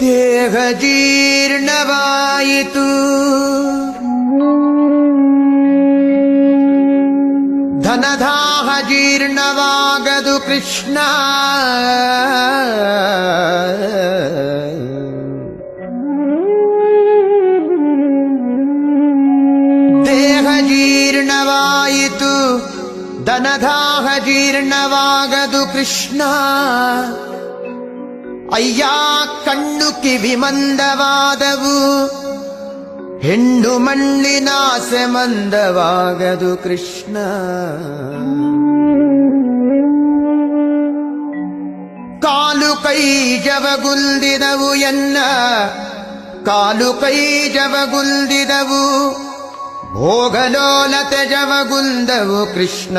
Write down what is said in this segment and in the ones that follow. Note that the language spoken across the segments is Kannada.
ದೇಹ ಜೀರ್ಣವಾಯಿತು, ಧನದಾಹ ಜೀರ್ಣವಾಗದು ಕೃಷ್ಣ. ದೇಹ ಜೀರ್ಣವಾಯಿತು, ಧನದಾಹ ಜೀರ್ಣವಾಗದು ಕೃಷ್ಣ. ಅಯ್ಯ ಕಣ್ಣು ಕಿವಿ ಮಂದವಾದವು, ಹೆಣ್ಣು ಮಣ್ಣಿನಾಸೆ ಮಂದವಾಗದು ಕೃಷ್ಣ. ಕಾಲು ಕೈ ಜವಗುಲ್ದಿದವು ಎನ್ನ, ಕಾಲು ಕೈ ಜವಗುಲ್ದಿದವು, ಭೋಗಲೋಲತೆ ಜವಗುಲ್ದವು ಕೃಷ್ಣ.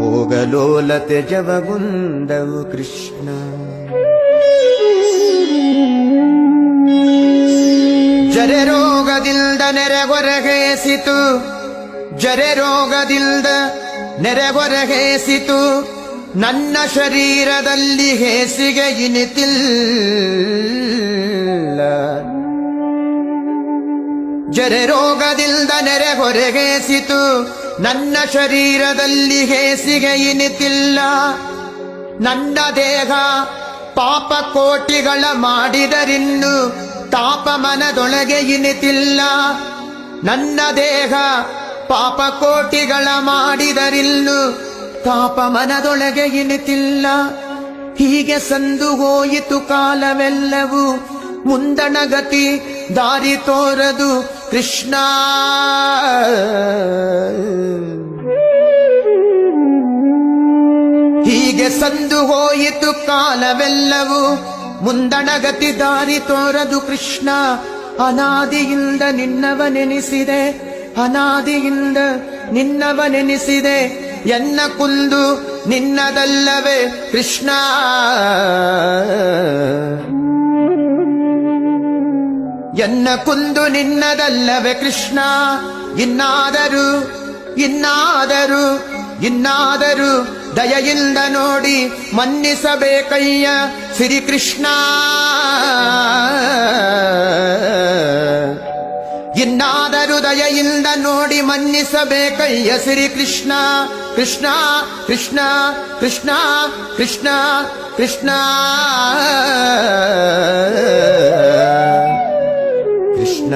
ಭೋಗಲೋಲತೆ ಜವಗುಂದವು ಕೃಷ್ಣ. ಜರೆ ರೋಗದಿಂದ ನೆರೆಗೊರಗೇಸಿತು, ಜರೆ ರೋಗದಿಂದ ನೆರೆಗೊರಗೇಸಿತು, ನನ್ನ ಶರೀರದಲ್ಲಿ ಹೇಸಿಗೆ ಇನಿತಿಲ್ಲ. ಜರೆ ರೋಗದಿಂದ ನೆರೆಗೊರಗೇಸಿತು, ನನ್ನ ಶರೀರದಲ್ಲಿ ಹೇಸಿಗೆ ಇನಿತಿಲ್ಲ. ನನ್ನ ದೇಹ ಪಾಪ ಕೋಟಿಗಳ ಮಾಡಿದರಿನ್ನು ತಾಪ ಮನದೊಳಗೆ ಇನಿತಿಲ್ಲ. ನನ್ನ ದೇಹ ಪಾಪ ಕೋಟಿಗಳ ಮಾಡಿದರಿನ್ನು ತಾಪ ಮನದೊಳಗೆ ಇನಿತಿಲ್ಲ. ಹೀಗೆ ಸಂದು ಹೋಯಿತು ಕಾಲವೆಲ್ಲವೂ, ಮುಂದಣಗತಿ ದಾರಿ ತೋರದು ಕೃಷ್ಣ. ಹೀಗೆ ಸಂದು ಹೋಯಿತು ಕಾಲವೆಲ್ಲವೂ, ಮುಂದಣಗತಿ ದಾರಿ ತೋರದು ಕೃಷ್ಣ. ಅನಾದಿಯಿಂದ ನಿನ್ನವನೆನಿಸಿದೆ, ಅನಾದಿಯಿಂದ ನಿನ್ನವನೆನಿಸಿದೆ, ಎನ್ನ ಕುಂದು ನಿನ್ನದಲ್ಲವೇ ಕೃಷ್ಣ. ಎನ್ನ ಕುಂದು ನಿನ್ನದಲ್ಲವೇ ಕೃಷ್ಣ. ಇನ್ನಾದರೂ ಇನ್ನಾದರೂ ಇನ್ನಾದರೂ ದಯೆಯಿಂದ ನೋಡಿ ಮನ್ನಿಸಬೇಕಯ್ಯ ಶ್ರೀಕೃಷ್ಣ. ಇನ್ನಾದರೂ ದಯೆಯಿಂದ ನೋಡಿ ಮನ್ನಿಸಬೇಕಯ್ಯ ಶ್ರೀಕೃಷ್ಣ. ಕೃಷ್ಣ ಕೃಷ್ಣ ಕೃಷ್ಣ ಕೃಷ್ಣ ಕೃಷ್ಣ ಕೃಷ್ಣ.